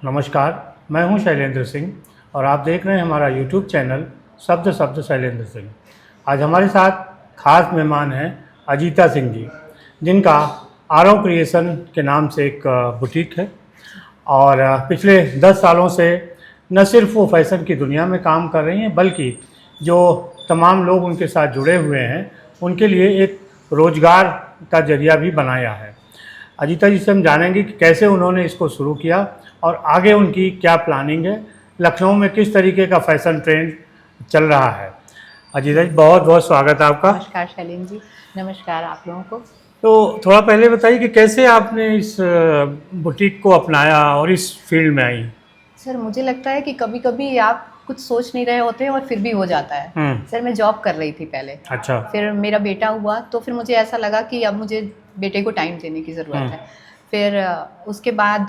नमस्कार, मैं हूं शैलेंद्र सिंह और आप देख रहे हैं हमारा यूट्यूब चैनल शब्द शब्द शैलेंद्र सिंह। आज हमारे साथ खास मेहमान हैं अजीता सिंह जी, जिनका आरव क्रिएशन के नाम से एक बुटीक है और पिछले 10 सालों से न सिर्फ वो फैशन की दुनिया में काम कर रही हैं, बल्कि जो तमाम लोग उनके साथ जुड़े हुए हैं उनके लिए एक रोज़गार का जरिया भी बनाया है। अजीता जी से हम जानेंगे कि कैसे उन्होंने इसको शुरू किया और आगे उनकी क्या प्लानिंग है, लखनऊ में किस तरीके का फैशन ट्रेंड चल रहा है। अजीता जी, बहुत बहुत स्वागत है आपका। नमस्कार शैलेंद्र जी, नमस्कार आप लोगों को। तो थोड़ा पहले बताइए कि कैसे आपने इस बुटीक को अपनाया और इस फील्ड में आई। सर, मुझे लगता है कि कभी कभी आप कुछ सोच नहीं रहे होते हैं और फिर भी हो जाता है। सर, मैं जॉब कर रही थी पहले। अच्छा। फिर मेरा बेटा हुआ तो फिर मुझे ऐसा लगा कि अब मुझे बेटे को टाइम देने की ज़रूरत है। फिर उसके बाद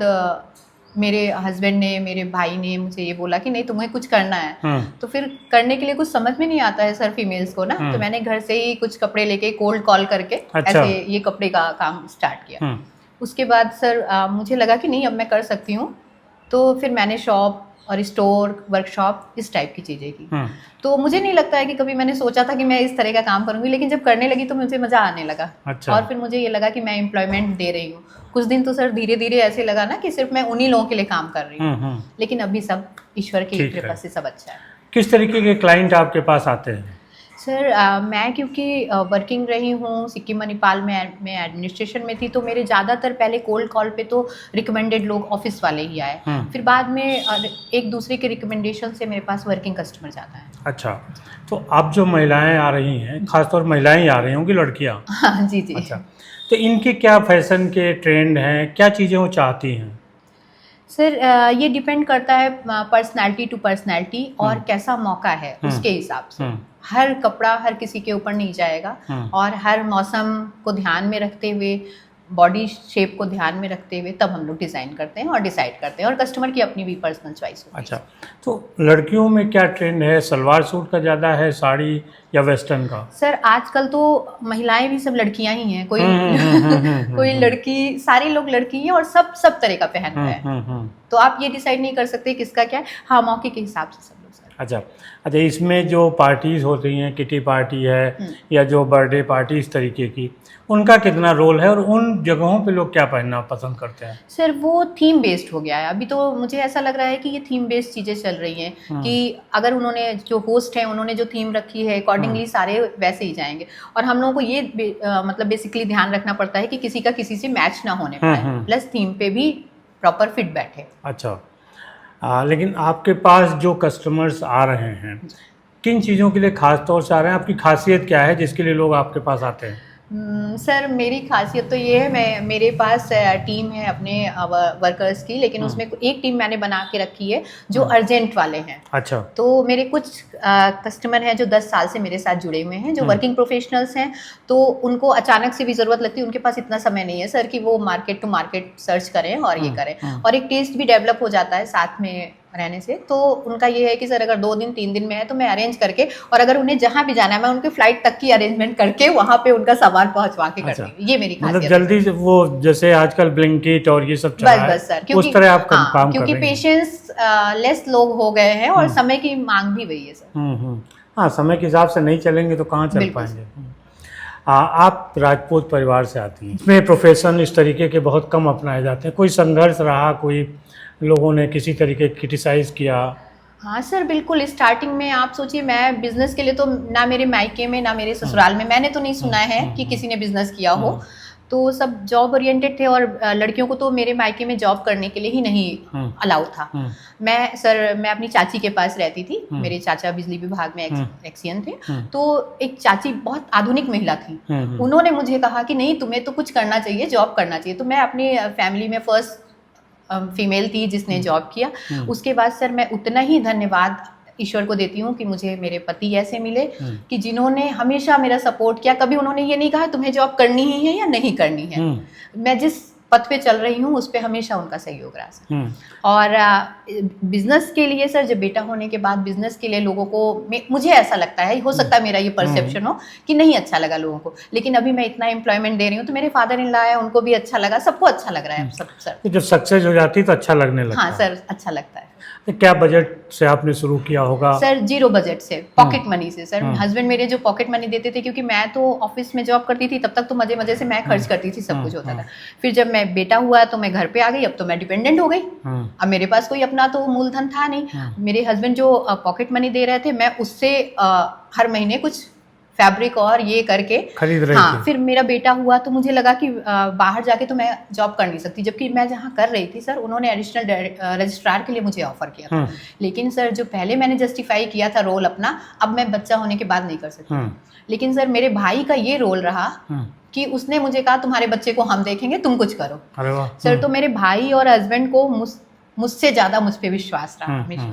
मेरे हस्बैंड ने, मेरे भाई ने मुझे ये बोला कि नहीं, तुम्हें कुछ करना है। तो फिर करने के लिए कुछ समझ में नहीं आता है सर फीमेल्स को ना, तो मैंने घर से ही कुछ कपड़े लेके कोल्ड कॉल करके अच्छा। ऐसे ये कपड़े का काम स्टार्ट किया। उसके बाद सर मुझे लगा कि नहीं, अब मैं कर सकती हूँ। तो फिर मैंने शॉप और स्टोर, वर्कशॉप, इस टाइप की चीज़ें की। तो मुझे नहीं लगता है कि कभी मैंने सोचा था कि मैं इस तरह का काम करूँगी, लेकिन जब करने लगी तो मुझे मज़ा आने लगा। अच्छा। और फिर मुझे ये लगा कि मैं एम्प्लॉयमेंट दे रही हूँ। कुछ दिन तो सर धीरे धीरे ऐसे लगा ना कि सिर्फ मैं उन्हीं लोगों के लिए काम कर रही हूँ, लेकिन अभी सब ईश्वर की कृपा से सब अच्छा है। किस तरीके के क्लाइंट आपके पास आते हैं? सर मैं क्योंकि वर्किंग रही हूँ सिक्किम मणिपाल में, मैं एडमिनिस्ट्रेशन में थी, तो मेरे ज़्यादातर पहले कोल्ड कॉल पे तो रिकमेंडेड लोग ऑफिस वाले ही आए। फिर बाद में एक दूसरे के रिकमेंडेशन से मेरे पास वर्किंग कस्टमर ज़्यादा है। अच्छा, तो अब जो महिलाएं आ रही हैं, खासतौर महिलाएं ही आ रही होंगी, लड़कियां? हाँ जी जी। अच्छा, तो इनके क्या फैशन के ट्रेंड हैं, क्या चीज़ें वो चाहती हैं? सर ये डिपेंड करता है पर्सनैलिटी टू पर्सनैलिटी और कैसा मौका है उसके हिसाब से। हर कपड़ा हर किसी के ऊपर नहीं जाएगा और हर मौसम को ध्यान में रखते हुए, बॉडी शेप को ध्यान में रखते हुए तब हम लोग डिज़ाइन करते हैं और डिसाइड करते हैं, और कस्टमर की अपनी भी पर्सनल चॉइस होती है। अच्छा, तो लड़कियों में क्या ट्रेंड है? सलवार सूट का ज़्यादा है, साड़ी या वेस्टर्न का? सर आजकल तो महिलाएं भी सब लड़कियां ही हैं, कोई कोई लड़की, सारे लोग लड़की हैं और सब तरह का पहन रहे हैं। तो आप ये डिसाइड नहीं कर सकते किसका क्या है। हाँ, मौके के हिसाब से सब लोग। अच्छा अच्छा, इसमें जो पार्टीज़ होती हैं, किटी पार्टी है या जो बर्थडे पार्टी, इस तरीके की, उनका कितना रोल है और उन जगहों पे लोग क्या पहनना पसंद करते हैं? सर वो थीम बेस्ड हो गया है अभी तो। मुझे ऐसा लग रहा है कि ये थीम बेस्ड चीज़ें चल रही हैं कि अगर उन्होंने, जो होस्ट हैं, उन्होंने जो थीम रखी है अकॉर्डिंगली सारे वैसे ही जाएंगे। और हम लोगों को ये मतलब बेसिकली ध्यान रखना पड़ता है कि किसी का किसी से मैच ना होने पाए, प्लस थीम पे भी प्रॉपर फिट बैठे। अच्छा, लेकिन आपके पास जो कस्टमर्स आ रहे हैं, किन चीज़ों के लिए खास तौर से आ रहे हैं? आपकी खासियत क्या है जिसके लिए लोग आपके पास आते हैं? सर मेरी खासियत तो ये है, मेरे पास टीम है अपने वर्कर्स की, लेकिन उसमें एक टीम मैंने बना के रखी है जो अर्जेंट वाले हैं। अच्छा। तो मेरे कुछ कस्टमर हैं जो 10 साल से मेरे साथ जुड़े हुए हैं, जो वर्किंग प्रोफेशनल्स हैं, तो उनको अचानक से भी ज़रूरत लगती है। उनके पास इतना समय नहीं है सर कि वो मार्केट टू मार्केट सर्च करें और ये करें, और एक टेस्ट भी डेवलप हो जाता है साथ में रहने से। तो उनका ये है कि सर अगर 2 दिन 3 दिन में है तो मैं अरेंज करके, और अगर उन्हें जहाँ भी जाना है मैं उनके फ्लाइट तक की अरेंजमेंट करके वहाँ पे उनका सामान पहुँचवा के करती हूँ। ये मेरी खासियत मतलब जल्दी से, वो जैसे आजकल ब्लिंकिट और ये सब चल रहा है, बस सर, उस तरह आप काम कर क्योंकि रहे हैं। पेशेंस लेस लोग हो गए हैं और समय की मांग भी वही है सर। हाँ, समय के हिसाब से नहीं चलेंगे तो कहाँ चल पाएंगे। आप राजपूत परिवार से आती हैं, इसमें प्रोफेशन इस तरीके के बहुत कम अपनाए जाते हैं। कोई संघर्ष रहा, कोई लोगों ने किसी तरीके क्रिटिसाइज़ किया? हाँ सर बिल्कुल। स्टार्टिंग में आप सोचिए, मैं बिजनेस के लिए तो ना मेरे मायके में ना मेरे ससुराल में मैंने तो नहीं सुना है कि किसी ने बिजनेस किया हो। तो सब जॉब ओरिएंटेड थे, और लड़कियों को तो मेरे मायके में जॉब करने के लिए ही नहीं अलाउ था। मैं अपनी चाची के पास रहती थी। मेरे चाचा बिजली विभाग में एक्सियन थे। तो एक चाची बहुत आधुनिक महिला थी, उन्होंने मुझे कहा कि नहीं, तुम्हें तो कुछ करना चाहिए, जॉब करना चाहिए। तो मैं अपनी फैमिली में फर्स्ट फीमेल थी जिसने जॉब किया। उसके बाद सर मैं उतना ही धन्यवाद ईश्वर को देती हूँ कि मुझे मेरे पति ऐसे मिले कि जिन्होंने हमेशा मेरा सपोर्ट किया। कभी उन्होंने ये नहीं कहा तुम्हें जॉब करनी ही है या नहीं करनी है। मैं जिस पथ पे चल रही हूँ उस पे हमेशा उनका सहयोग रहा सर। और बिजनेस के लिए सर, जब बेटा होने के बाद बिजनेस के लिए लोगों को, मुझे ऐसा लगता है, हो सकता है मेरा ये परसेप्शन हो कि नहीं अच्छा लगा लोगों को, लेकिन अभी मैं इतना एम्प्लॉयमेंट दे रही हूँ तो मेरे फादर इन लॉ है, उनको भी अच्छा लगा, सबको अच्छा लग रहा है सब सर। जब सक्सेस हो जाती है तो अच्छा लगने लगता है। हाँ सर, अच्छा लगता है। तो क्या बजट से आपने शुरू किया होगा? सर 0 बजट से, पॉकेट मनी से सर। हस्बैंड मेरे जो पॉकेट मनी देते थे, क्योंकि मैं तो ऑफिस में जॉब करती थी, तब तक तो मजे मजे से मैं खर्च करती थी, सब कुछ होता था। फिर जब मैं बेटा हुआ तो मैं घर पे आ गई, अब तो मैं डिपेंडेंट हो गई। अब मेरे पास कोई अपना तो मूलधन था नहीं। मेरे हस्बैंड जो पॉकेट मनी दे रहे थे, मैं उससे हर महीने कुछ फैब्रिक और ये करके खरीद रही हाँ थी। फिर मेरा बेटा हुआ तो मुझे लगा कि बाहर जाके तो मैं जॉब कर नहीं सकती, जबकि मैं जहाँ कर रही थी सर, उन्होंने एडिशनल रजिस्ट्रार के लिए मुझे ऑफर किया था। लेकिन सर जो पहले मैंने जस्टिफाई किया था रोल अपना, अब मैं बच्चा होने के बाद नहीं कर सकती। लेकिन सर मेरे भाई का ये रोल रहा कि उसने मुझे कहा तुम्हारे बच्चे को हम देखेंगे, तुम कुछ करो। अरे वाह। सर तो मेरे भाई और हस्बैंड को मुझसे ज़्यादा मुझ पर विश्वास रहा हमेशा।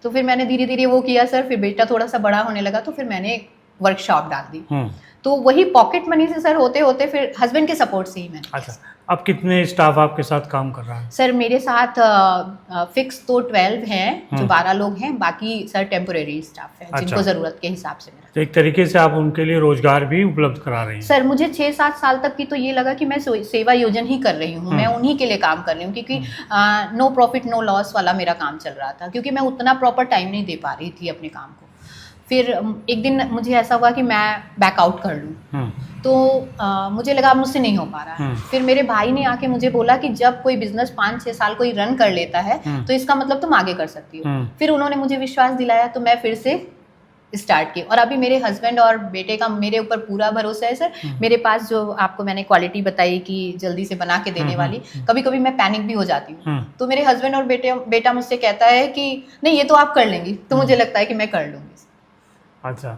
तो फिर मैंने धीरे धीरे वो किया सर। फिर बेटा थोड़ा सा बड़ा होने लगा तो फिर मैंने वर्कशॉप डाल दी। तो वही पॉकेट मनी से सर होते होते फिर हस्बैंड के सपोर्ट से ही मैंने। अच्छा, अब कितने स्टाफ आपके साथ काम कर रहा है? सर मेरे साथ फिक्स तो 12 हैं, जो 12 लोग हैं, बाकी सर टेम्पोरेरी स्टाफ है। अच्छा। जिनको ज़रूरत के हिसाब से मेरा। तो एक तरीके से आप उनके लिए रोजगार भी उपलब्ध करा रही हैं। सर मुझे 6-7 साल तक की तो ये लगा कि मैं सेवा योजन ही कर रही हूँ, मैं उन्हीं के लिए काम कर रही हूँ, क्योंकि नो प्रॉफिट नो लॉस वाला मेरा काम चल रहा था, क्योंकि मैं उतना प्रॉपर टाइम नहीं दे पा रही थी अपने काम को। फिर एक दिन मुझे ऐसा हुआ कि मैं बैकआउट कर लूँ, तो मुझे लगा मुझसे नहीं हो पा रहा है। फिर मेरे भाई ने आके मुझे बोला कि जब कोई बिजनेस 5-6 साल कोई रन कर लेता है तो इसका मतलब तुम आगे कर सकती हो। फिर उन्होंने मुझे विश्वास दिलाया तो मैं फिर से स्टार्ट की। और अभी मेरे हस्बैंड और बेटे का मेरे ऊपर पूरा भरोसा है सर। मेरे पास जो आपको मैंने क्वालिटी बताई कि जल्दी से बना के देने वाली, कभी कभी मैं पैनिक भी हो जाती हूँ, तो मेरे हस्बैंड और बेटा मुझसे कहता है कि नहीं ये तो आप कर लेंगी, तो मुझे लगता है कि मैं कर लूँगी। अच्छा,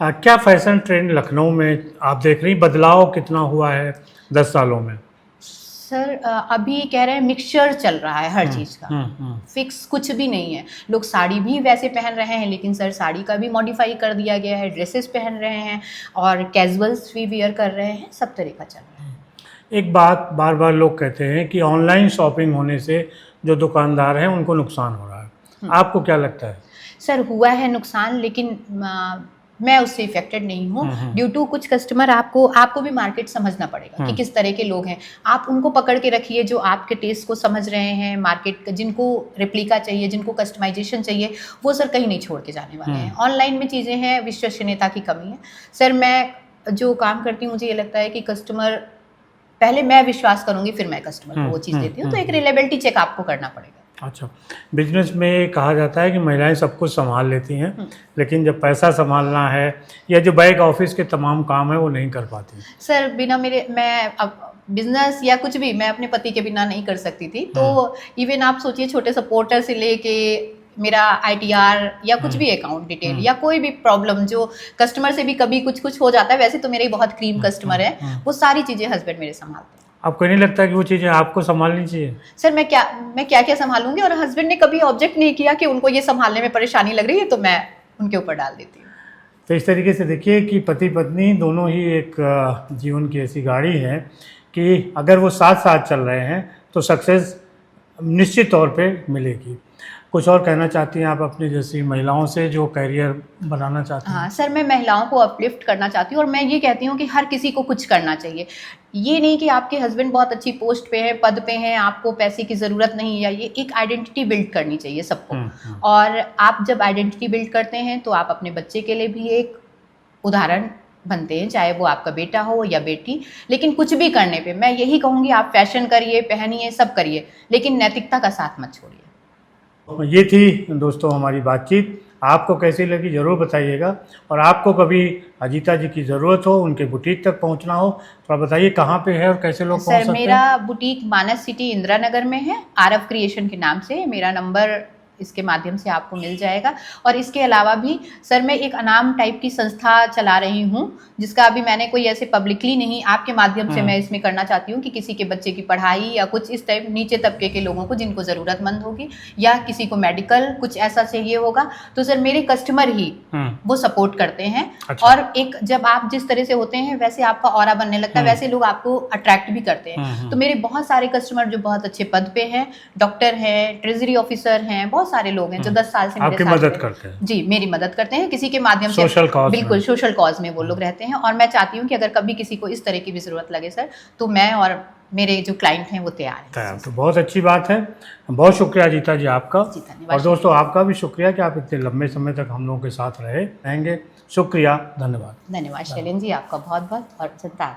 क्या फैशन ट्रेंड लखनऊ में आप देख रही, बदलाव कितना हुआ है 10 सालों में? सर अभी कह रहे हैं मिक्सचर चल रहा है हर चीज़ का, फिक्स कुछ भी नहीं है। लोग साड़ी भी वैसे पहन रहे हैं, लेकिन सर साड़ी का भी मॉडिफाई कर दिया गया है, ड्रेसेस पहन रहे हैं और कैजुअल्स भी वियर कर रहे हैं, सब तरह का चल रहा है। एक बात बार बार लोग कहते हैं कि ऑनलाइन शॉपिंग होने से जो दुकानदार हैं उनको नुकसान हो रहा है, आपको क्या लगता है? सर हुआ है नुकसान, लेकिन मैं उससे इफेक्टेड नहीं हूँ। ड्यू टू कुछ कस्टमर आपको भी मार्केट समझना पड़ेगा कि किस तरह के लोग हैं। आप उनको पकड़ के रखिए जो आपके टेस्ट को समझ रहे हैं, मार्केट जिनको रेप्लिका चाहिए, जिनको कस्टमाइजेशन चाहिए, वो सर कहीं नहीं छोड़ के जाने वाले हैं। ऑनलाइन में चीज़ें हैं, विश्वसनीयता की कमी है। सर मैं जो काम करती हूँ मुझे ये लगता है कि कस्टमर पहले मैं विश्वास करूँगी, फिर मैं कस्टमर को वो चीज़ देती हूँ। तो एक रिलेबिलिटी चेक आपको करना पड़ेगा। अच्छा, बिजनेस में कहा जाता है कि महिलाएं सब कुछ संभाल लेती हैं, लेकिन जब पैसा संभालना है या जो बैक ऑफिस के तमाम काम है वो नहीं कर पाती। सर बिना मैं अब बिजनेस या कुछ भी मैं अपने पति के बिना नहीं कर सकती थी। तो इवन आप सोचिए छोटे सपोर्टर से लेके मेरा ITR या कुछ भी अकाउंट डिटेल या कोई भी प्रॉब्लम जो कस्टमर से भी कभी कुछ हो जाता है, वैसे तो मेरे बहुत क्रीम कस्टमर है, वो सारी चीज़ें हस्बैंड मेरे संभालते हैं। आपको नहीं लगता कि वो चीज़ें आपको संभालनी चाहिए? सर मैं क्या संभालूंगी, और हस्बैंड ने कभी ऑब्जेक्ट नहीं किया कि उनको ये संभालने में परेशानी लग रही है, तो मैं उनके ऊपर डाल देती हूँ। तो इस तरीके से देखिए कि पति पत्नी दोनों ही एक जीवन की ऐसी गाड़ी है कि अगर वो साथ साथ चल रहे हैं तो सक्सेस निश्चित तौर पे मिलेगी। कुछ और कहना चाहती हैं आप अपनी जैसी महिलाओं से जो करियर बनाना चाहती हैं? हाँ सर, मैं महिलाओं को अपलिफ्ट करना चाहती हूँ, और मैं ये कहती हूँ कि हर किसी को कुछ करना चाहिए। ये नहीं कि आपके हस्बैंड बहुत अच्छी पोस्ट पे हैं, पद पे हैं, आपको पैसे की ज़रूरत नहीं है। ये एक आइडेंटिटी बिल्ड करनी चाहिए सबको। और आप जब आइडेंटिटी बिल्ड करते हैं तो आप अपने बच्चे के लिए भी एक उदाहरण बनते हैं, चाहे वो आपका बेटा हो या बेटी। लेकिन कुछ भी करने पे मैं यही कहूँगी, आप फैशन करिए, पहनिए, सब करिए, लेकिन नैतिकता का साथ मत छोड़िए। ये थी दोस्तों हमारी बातचीत। आपको कैसी लगी ज़रूर बताइएगा, और आपको कभी अजीता जी की ज़रूरत हो, उनके बुटीक तक पहुंचना हो, तो आप बताइए कहाँ पे है और कैसे लोग पहुंच सकते हैं? मेरा बुटीक मानस सिटी इंदिरा नगर में है, आरव क्रिएशन के नाम से। मेरा नंबर इसके माध्यम से आपको मिल जाएगा। और इसके अलावा भी सर मैं एक अनाम टाइप की संस्था चला रही हूँ, जिसका अभी मैंने कोई ऐसे पब्लिकली नहीं, आपके माध्यम से मैं इसमें करना चाहती हूँ कि किसी के बच्चे की पढ़ाई या कुछ इस टाइप नीचे तबके के लोगों को जिनको ज़रूरतमंद होगी या किसी को मेडिकल कुछ ऐसा चाहिए होगा, तो सर मेरे कस्टमर ही वो सपोर्ट करते हैं। अच्छा। और एक जब आप जिस तरह से होते हैं वैसे आपका ऑरा बनने लगता है, वैसे लोग आपको अट्रैक्ट भी करते हैं। तो मेरे बहुत सारे कस्टमर जो बहुत अच्छे पद पे हैं, डॉक्टर हैं, ट्रेजरी ऑफिसर हैं, बहुत सारे लोग हैं जो 10 साल से मेरे आपकी साथ मदद हैं। करते हैं। जी, मेरी मदद करते हैं किसी के माध्यम से, सोशल कॉज बिल्कुल सोशल कॉज में वो लोग रहते हैं। और मैं चाहती हूँ कि अगर कभी किसी को इस तरह की भी जरूरत लगे सर, तो मैं और मेरे जो क्लाइंट हैं वो तैयार हैं। तो बहुत अच्छी बात है। बहुत शुक्रिया अजीता जी आपका। जी, धन्यवाद। और दोस्तों आपका भी शुक्रिया कि आप इतने लंबे समय तक हम लोगों के साथ रहेंगे। शुक्रिया, धन्यवाद। धन्यवाद शैलेंद्र जी, आपका बहुत बहुत। और जनता